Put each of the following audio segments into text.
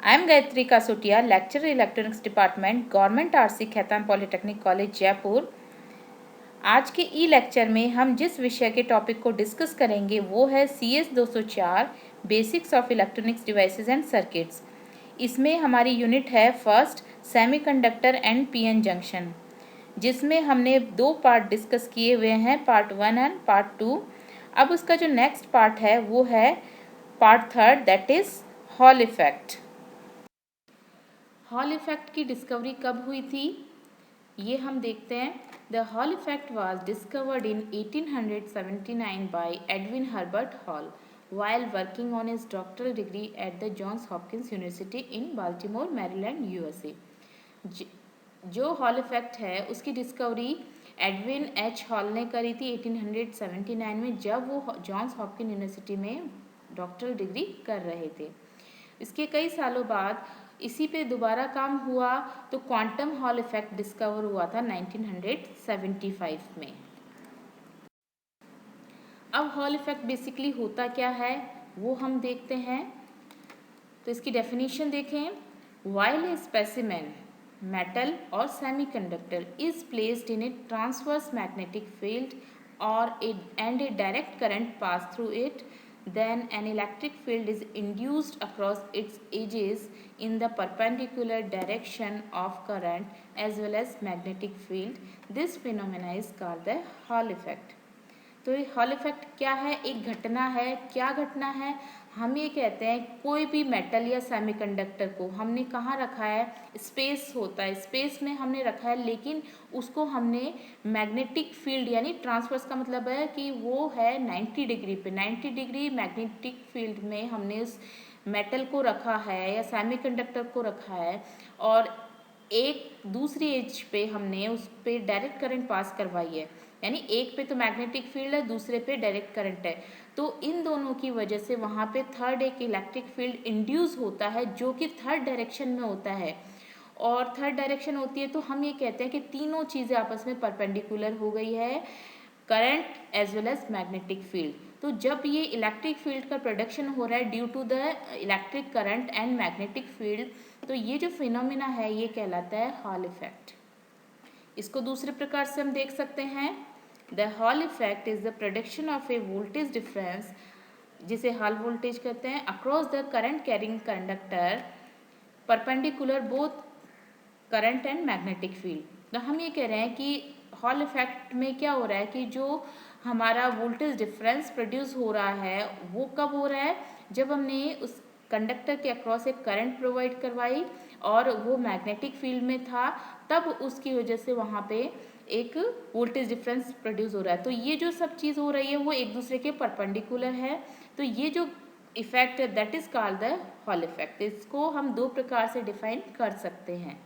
I am Gayatri Kasotia, lecturer electronics department, government RC Khaitan polytechnic college Jaipur. आज के ई lecture में हम जिस विषय के टॉपिक को डिस्कस करेंगे वो है CS 204 basics of electronics devices and circuits. इसमें हमारी यूनिट है first semiconductor and PN junction, जिसमें हमने 2 पार्ट डिस्कस किए हुए हैं, पार्ट 1 एंड पार्ट 2। अब उसका जो नेक्स्ट पार्ट है वो है part 3, that is hall effect. Hall effect की डिस्कवरी कब हुई थी ये हम देखते हैं। The hall effect was discovered in 1879 bye Edwin Herbert hall while working on his doctoral degree at the Johns Hopkins University in Baltimore, Maryland, USA। जो hall effect है उसकी डिस्कवरी एडविन एच हॉल ने करी थी 1879 में, जब वो Johns Hopkin university में डॉक्टरल डिग्री कर रहे थे। इसके कई सालों बाद इसी पे दोबारा काम हुआ तो क्वांटम हॉल इफेक्ट डिस्कवर हुआ था 1975 में। अब हॉल इफेक्ट बेसिकली होता क्या है वो हम देखते हैं। तो इसकी डेफिनेशन देखें। व्हाइल ए स्पेसिमेन मेटल और semiconductor is placed in A transverse magnetic field और a direct current pass through it, then an electric field is induced across its edges in the perpendicular direction of current as well as magnetic field. This phenomena is called the Hall effect. तो ये hall effect क्या है? एक घटना है। क्या घटना है? हम ये कहते हैं कोई भी मेटल या सेमीकंडक्टर को हमने कहाँ रखा है, स्पेस होता है, स्पेस में हमने रखा है, लेकिन उसको हमने मैग्नेटिक फील्ड यानी ट्रांसवर्स का मतलब है कि वो है 90 डिग्री पे, 90 डिग्री मैग्नेटिक फील्ड में हमने उस मेटल को रखा है या सेमीकंडक्टर को रखा है, और एक दूसरी एज पे हमने उस पर डायरेक्ट करंट पास करवाई है। यानी एक पे तो मैग्नेटिक फील्ड है, दूसरे पे डायरेक्ट करंट है, तो इन दोनों की वजह से वहाँ पे थर्ड एक इलेक्ट्रिक फील्ड इंड्यूस होता है जो कि थर्ड डायरेक्शन में होता है। और थर्ड डायरेक्शन होती है तो हम ये कहते हैं कि तीनों चीज़ें आपस में परपेंडिकुलर हो गई है, current as well as magnetic field. तो जब ये इलेक्ट्रिक फील्ड का प्रोडक्शन हो रहा है due to the electric current and magnetic field, तो ये जो फिनोमिना है ये कहलाता है हॉल इफेक्ट। इसको दूसरे प्रकार से हम देख सकते हैं। The hall effect is the production of A voltage difference, जिसे हॉल वोल्टेज कहते हैं, across the current carrying conductor perpendicular both current and magnetic field. तो हम ये कह रहे हैं कि हॉल इफेक्ट में क्या हो रहा है कि जो हमारा वोल्टेज डिफरेंस प्रोड्यूस हो रहा है वो कब हो रहा है, जब हमने उस कंडक्टर के अक्रॉस एक करंट प्रोवाइड करवाई और वो मैग्नेटिक फील्ड में था, तब उसकी वजह से वहाँ पे एक वोल्टेज डिफरेंस प्रोड्यूस हो रहा है। तो ये जो सब चीज़ हो रही है वो एक दूसरे के परपेंडिकुलर है। तो ये जो इफेक्ट है that is called the hall effect. इसको हम 2 प्रकार से डिफाइन कर सकते हैं।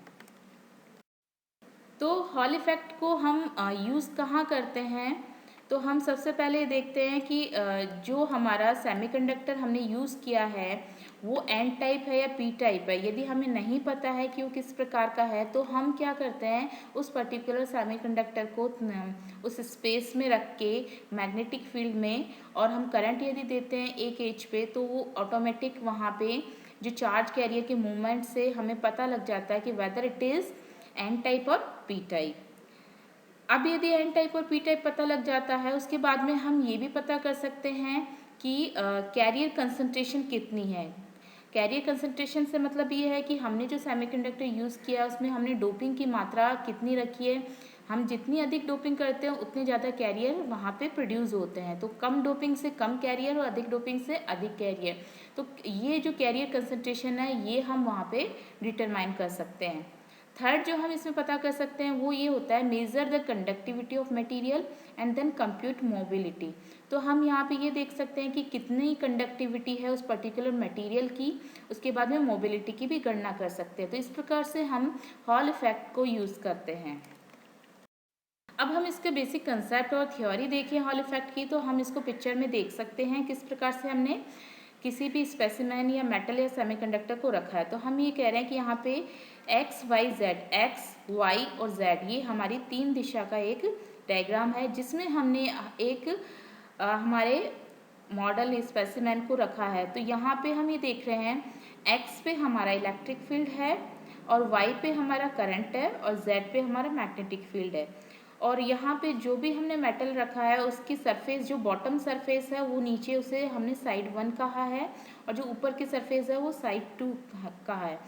तो हॉल इफेक्ट को हम यूज़ कहाँ करते हैं, तो हम सबसे पहले देखते हैं कि जो हमारा सेमीकंडक्टर हमने यूज़ किया है वो एन टाइप है या पी टाइप है। यदि हमें नहीं पता है कि वो किस प्रकार का है तो हम क्या करते हैं, उस पर्टिकुलर सेमीकंडक्टर को उस स्पेस में रख के मैग्नेटिक फील्ड में, और हम करंट यदि देते हैं एक एज पे, तो वो ऑटोमेटिक वहाँ पे जो चार्ज कैरियर के मूवमेंट से हमें पता लग जाता है कि whether it is an type और पी टाइप। अब यदि एन टाइप और पी टाइप पता लग जाता है, उसके बाद में हम ये भी पता कर सकते हैं कि कैरियर कंसंट्रेशन कितनी है। कैरियर कंसंट्रेशन से मतलब ये है कि हमने जो सेमीकंडक्टर यूज़ किया उसमें हमने डोपिंग की मात्रा कितनी रखी है। हम जितनी अधिक डोपिंग करते हैं उतने ज़्यादा कैरियर वहाँ पे प्रोड्यूस होते हैं। तो कम डोपिंग से कम कैरियर और अधिक डोपिंग से अधिक कैरियर। तो ये जो कैरियर कंसंट्रेशन है ये हम वहाँ पे डिटरमाइन कर सकते हैं। थर्ड जो हम इसमें पता कर सकते हैं वो ये होता है measure the conductivity of material and then compute mobility. तो हम यहाँ पे ये देख सकते हैं कि कितनी कंडक्टिविटी है उस पर्टिकुलर मटेरियल की, उसके बाद में मोबिलिटी की भी गणना कर सकते हैं। तो इस प्रकार से हम हॉल इफेक्ट को यूज़ करते हैं। अब हम इसके बेसिक कंसेप्ट और थ्योरी देखें हॉल इफेक्ट की, तो हम इसको पिक्चर में देख सकते हैं किस प्रकार से हमने किसी भी स्पेसिमेन या मेटल या सेमीकंडक्टर को रखा है। तो हम ये कह रहे हैं कि यहाँ पे X Y Z, X Y और जेड, ये हमारी 3 दिशा का एक डायग्राम है, जिसमें हमने एक हमारे मॉडल स्पेसिमेन को रखा है। तो यहाँ पे हम ये देख रहे हैं एक्स पे हमारा इलेक्ट्रिक फील्ड है और वाई पे हमारा करंट है और जेड पे हमारा मैग्नेटिक फील्ड है। और यहाँ पे जो भी हमने मेटल रखा है उसकी सरफेस, जो बॉटम सरफेस है वो नीचे उसे हमने साइड 1 कहा है और जो ऊपर की सरफेस है वो साइड 2 कहा है।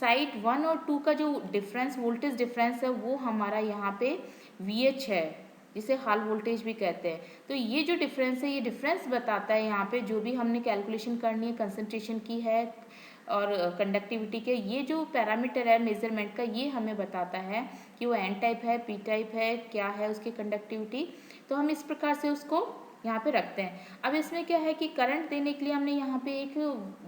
साइड 1 और 2 का जो डिफरेंस, वोल्टेज डिफरेंस है, वो हमारा यहाँ पे VH है, जिसे हॉल वोल्टेज भी कहते हैं। तो ये जो डिफरेंस है, ये डिफरेंस बताता है यहाँ पे जो भी हमने कैलकुलेशन करनी है कंसंट्रेशन की है और कंडक्टिविटी के, ये जो पैरामीटर है मेजरमेंट का, ये हमें बताता है कि वो एन टाइप है, पी टाइप है, क्या है उसकी कंडक्टिविटी। तो हम इस प्रकार से उसको यहाँ पे रखते हैं। अब इसमें क्या है कि करंट देने के लिए हमने यहाँ पे एक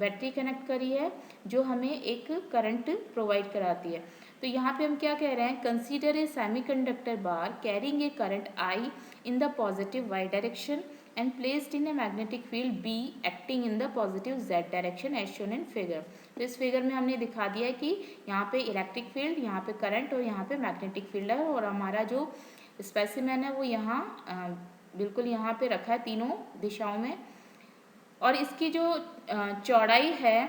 बैटरी कनेक्ट करी है जो हमें एक करंट प्रोवाइड कराती है। तो यहाँ पे हम क्या कह रहे हैं, consider a semiconductor bar carrying a current I in the positive Y direction and placed in a magnetic field B acting in the positive Z direction as shown in figure। तो इस फिगर में हमने दिखा दिया है कि यहाँ पे इलेक्ट्रिक फील्ड, यहाँ पे करंट और यहाँ पे मैग्नेटिक फील्ड है और हमारा जो स्पेसिमेन है वो यहाँ बिल्कुल यहाँ पे रखा है तीनों दिशाओं में। और इसकी जो चौड़ाई है,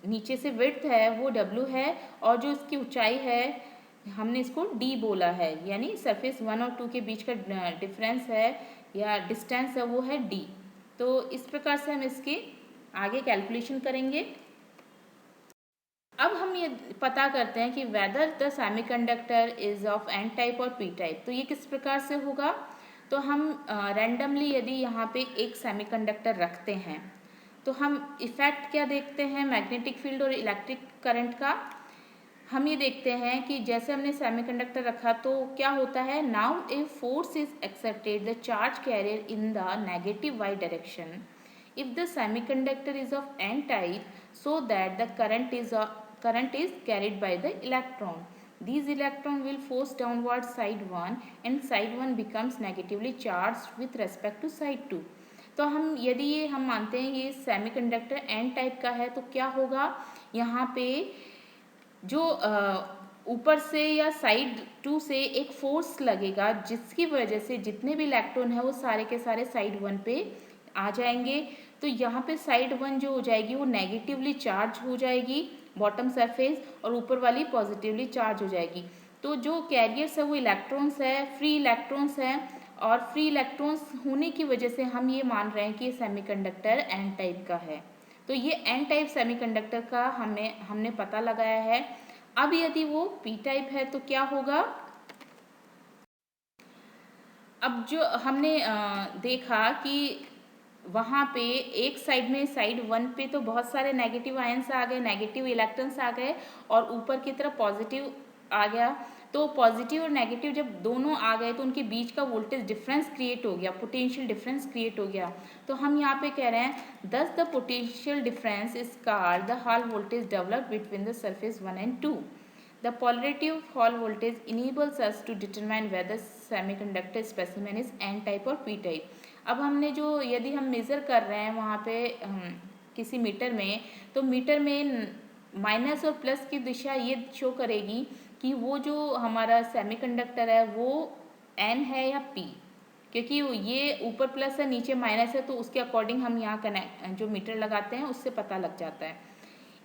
नीचे से विड्थ है, वो W है और जो इसकी ऊंचाई है हमने इसको D बोला है, यानी सरफेस 1 और 2 के बीच का डिफरेंस है या डिस्टेंस है वो है D। तो इस प्रकार से हम इसकी आगे कैलकुलेशन करेंगे। अब हम ये पता करते हैं कि whether the semiconductor is of N type और पी टाइप। तो ये किस प्रकार से होगा, तो हम रैंडमली यदि यहाँ पे एक सेमीकंडक्टर रखते हैं तो हम इफेक्ट क्या देखते हैं मैग्नेटिक फील्ड और इलेक्ट्रिक करंट का। हम ये देखते हैं कि जैसे हमने सेमीकंडक्टर रखा तो क्या होता है, now a force is exerted the charge carrier in the negative Y direction if the semiconductor is of n type so that the current is carried by the electron. These electron will force downward side 1 and side 1 becomes negatively charged with respect to side 2। तो हम यदि ये हम मानते हैं ये semiconductor n type का है तो क्या होगा, यहाँ पे जो ऊपर से या साइड 2 से एक फोर्स लगेगा जिसकी वजह से जितने भी इलेक्ट्रॉन है वो सारे के सारे साइड 1 पे आ जाएंगे। तो यहाँ पे साइड 1 जो हो जाएगी वो नेगेटिवली चार्ज हो जाएगी बॉटम सरफेस और ऊपर वाली पॉजिटिवली चार्ज हो जाएगी। तो जो कैरियर्स है वो इलेक्ट्रॉन्स है, फ्री इलेक्ट्रॉन्स है और फ्री इलेक्ट्रॉन्स होने की वजह से हम ये मान रहे हैं कि ये सेमीकंडक्टर एन टाइप का है। तो ये एन टाइप सेमीकंडक्टर का हमने पता लगाया है। अब यदि वो पी टाइप है तो क्या होगा, अब जो हमने देखा कि वहाँ पे एक साइड में साइड 1 पे तो बहुत सारे नेगेटिव आयंस आ गए, नेगेटिव इलेक्ट्रॉन्स आ गए और ऊपर की तरफ पॉजिटिव आ गया। तो पॉजिटिव और नेगेटिव जब दोनों आ गए तो उनके बीच का वोल्टेज डिफरेंस क्रिएट हो गया, पोटेंशियल डिफरेंस क्रिएट हो गया। तो हम यहाँ पे कह रहे हैं दस the potential difference is called the hall voltage developed between the surface 1 and 2। The polarity of Hall voltage enables us to determine whether semiconductor specimen is N type or P type। अब हमने जो यदि हम measure कर रहे हैं वहाँ पे किसी मीटर में, तो मीटर में माइनस और प्लस की दिशा ये शो करेगी कि वो जो हमारा सेमीकंडक्टर है वो N है या P, क्योंकि ये ऊपर प्लस है नीचे माइनस है तो उसके अकॉर्डिंग हम यहाँ कनेक्ट जो मीटर लगाते हैं उससे पता लग जाता है।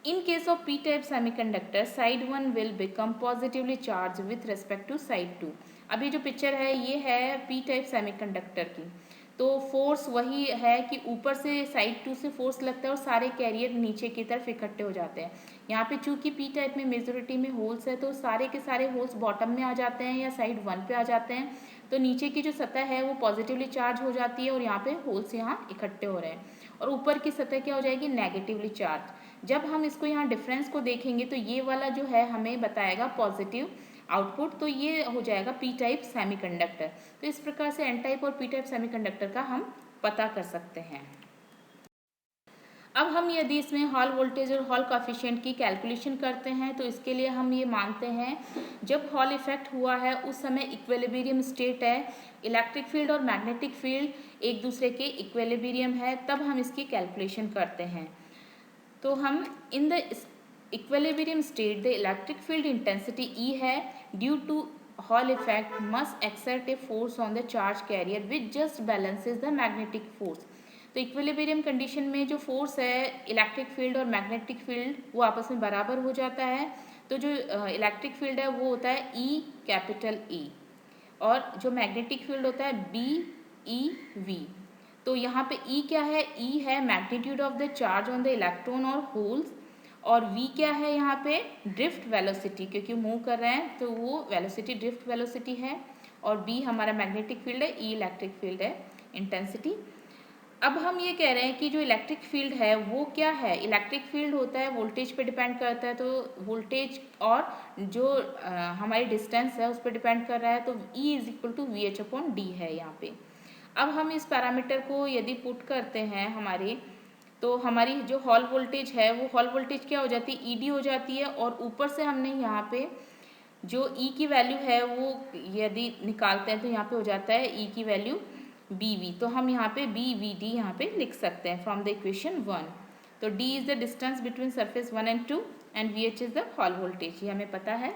In case of p-type semiconductor, side 1 will become positively charged with respect to side 2। अभी जो पिक्चर है ये है p-type semiconductor की। तो फोर्स वही है कि ऊपर से साइड 2 से फोर्स लगता है और सारे कैरियर नीचे की तरफ इकट्ठे हो जाते हैं। यहाँ पे चूंकि p टाइप में मेजोरिटी में होल्स है तो सारे के सारे होल्स बॉटम में आ जाते हैं या साइड 1 पे आ जाते हैं। तो नीचे की जो सतह है वो पॉजिटिवली चार्ज हो जाती है और यहाँ पे होल्स यहाँ इकट्ठे हो रहे हैं और ऊपर की सतह क्या हो जाएगी, नेगेटिवली चार्ज। जब हम इसको यहाँ डिफरेंस को देखेंगे तो ये वाला जो है हमें बताएगा पॉजिटिव आउटपुट, तो ये हो जाएगा पी टाइप सेमीकंडक्टर। तो इस प्रकार से एन टाइप और पी टाइप सेमीकंडक्टर का हम पता कर सकते हैं। अब हम यदि इसमें हॉल वोल्टेज और हॉल कोएफिशिएंट की कैलकुलेशन करते हैं तो इसके लिए हम ये मानते हैं जब हॉल इफेक्ट हुआ है उस समय इक्विलिब्रियम स्टेट है, इलेक्ट्रिक फील्ड और मैग्नेटिक फील्ड एक दूसरे के इक्विलिब्रियम है, तब हम इसकी कैलकुलेशन करते हैं। तो हम in the equilibrium state the electric field intensity E है due to Hall effect must exert a force on the charge carrier which just balances the magnetic force. तो इक्विलिब्रियम कंडीशन में जो फोर्स है electric field और magnetic field वो आपस में बराबर हो जाता है। तो जो इलेक्ट्रिक फील्ड है वो होता है ई कैपिटल ई, और जो मैग्नेटिक फील्ड होता है बी ई वी। तो यहाँ पे ई क्या है, ई है magnitude of the charge on the electron और होल्स, और वी क्या है यहाँ पे ड्रिफ्ट वेलोसिटी, क्योंकि मूव कर रहे हैं तो वो वेलोसिटी ड्रिफ्ट वेलोसिटी है, और बी हमारा मैग्नेटिक फील्ड है, ई इलेक्ट्रिक फील्ड है इंटेंसिटी। अब हम ये कह रहे हैं कि जो इलेक्ट्रिक फील्ड है वो क्या है, इलेक्ट्रिक फील्ड होता है वोल्टेज पे डिपेंड करता है, तो वोल्टेज और जो हमारी डिस्टेंस है उस पर डिपेंड कर रहा है, तो E is equal to V H upon D है यहाँ पे। अब हम इस पैरामीटर को यदि पुट करते हैं हमारे, तो हमारी जो हॉल वोल्टेज है वो हॉल वोल्टेज क्या हो जाती है, ED हो जाती है, और ऊपर से हमने यहाँ पे जो E की वैल्यू है वो यदि निकालते हैं तो यहाँ पे हो जाता है E की वैल्यू BV, तो हम यहाँ पे BVD यहाँ पे लिख सकते हैं फ्रॉम द इक्वेशन 1। तो D is the distance between surface 1 and 2 and VH is the hall voltage, ये हमें पता है।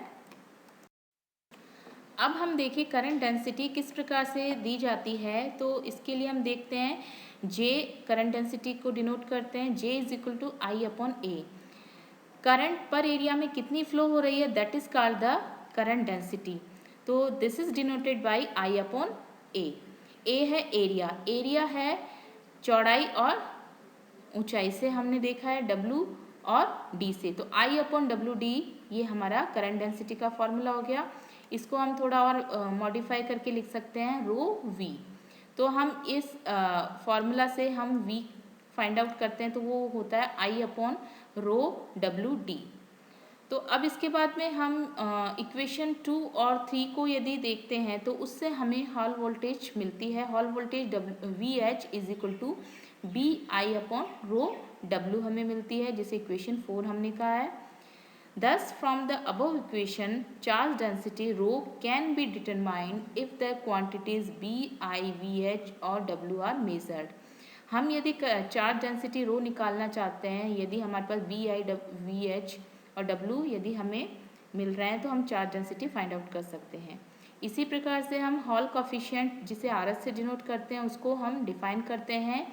अब हम देखिए करंट डेंसिटी किस प्रकार से दी जाती है, तो इसके लिए हम देखते हैं J करंट डेंसिटी को डिनोट करते हैं, J is equal to I upon A। Current पर एरिया में कितनी फ्लो हो रही है that is called the current density, तो this is denoted by I upon A। A है एरिया, एरिया है चौड़ाई और ऊंचाई से हमने देखा है W और D से, तो I अपॉन WD ये हमारा करंट डेंसिटी का फॉर्मूला हो गया। इसको हम थोड़ा और मॉडिफाई करके लिख सकते हैं रो V। तो हम इस फॉर्मूला से हम V फाइंड आउट करते हैं, तो वो होता है I अपॉन रो WD। तो अब इसके बाद में हम इक्वेशन 2 और 3 को यदि देखते हैं तो उससे हमें हॉल वोल्टेज मिलती है, Hall voltage VH is equal to BI upon rho W हमें मिलती है, जिसे इक्वेशन 4 हमने कहा है। Thus from the above equation charge density rho can be determined if the quantities BI, VH और W are measured। हम यदि चार्ज डेंसिटी रो निकालना चाहते हैं, यदि हमारे पास BI, VH और W यदि हमें मिल रहे हैं तो हम चार्ज डेंसिटी फाइंड आउट कर सकते हैं। इसी प्रकार से हम हॉल कोफिशिएंट जिसे RH से डिनोट करते हैं उसको हम डिफाइन करते हैं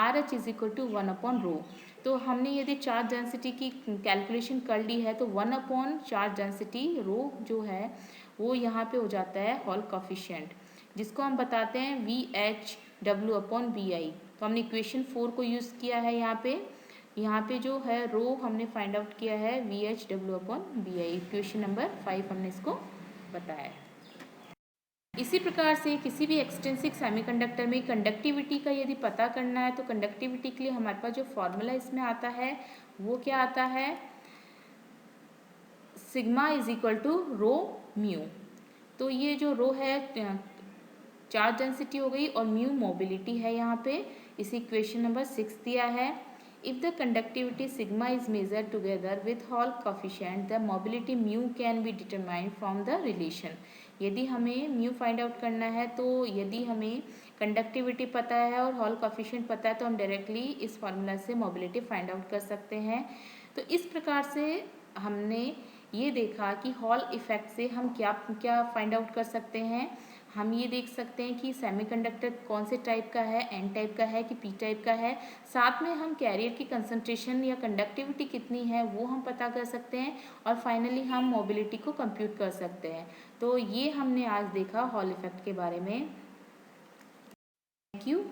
RH is equal to 1 upon rho. तो हमने यदि चार्ज डेंसिटी की कैलकुलेशन कर ली है तो 1 अपॉन चार्ज डेंसिटी रो जो है वो यहाँ पे हो जाता है हॉल कोफिशिएंट, जिसको हम बताते हैं VH W अपॉन BI। तो हमने इक्वेशन 4 को यूज़ किया है यहाँ पे जो है रो हमने फाइंड आउट किया है VH W upon BI, equation number 5 हमने इसको बताया है। इसी प्रकार से किसी भी एक्सट्रिंसिक सेमीकंडक्टर में कंडक्टिविटी का यदि पता करना है तो कंडक्टिविटी के लिए हमारे पास जो फॉर्मूला इसमें आता है वो क्या आता है, sigma is equal to rho mu. तो ये जो रो है चार्ज डेंसिटी हो गई और म्यू मोबिलिटी है यहाँ पे, इसी इक्वेशन नंबर 6 दिया है। If the conductivity sigma is measured together with Hall coefficient, the mobility mu can be determined from the relation। यदि हमें म्यू फाइंड आउट करना है तो यदि हमें कंडक्टिविटी पता है और हॉल कोफिशिएंट पता है तो हम डायरेक्टली इस फार्मूला से मोबिलिटी फाइंड आउट कर सकते हैं। तो इस प्रकार से हमने ये देखा कि हॉल इफेक्ट से हम क्या क्या फाइंड आउट कर सकते हैं। हम ये देख सकते हैं कि सेमीकंडक्टर कौन से टाइप का है, एन टाइप का है कि पी टाइप का है। साथ में हम कैरियर की कंसंट्रेशन या कंडक्टिविटी कितनी है वो हम पता कर सकते हैं, और फाइनली हम मोबिलिटी को कंप्यूट कर सकते हैं। तो ये हमने आज देखा हॉल इफेक्ट के बारे में। Thank you.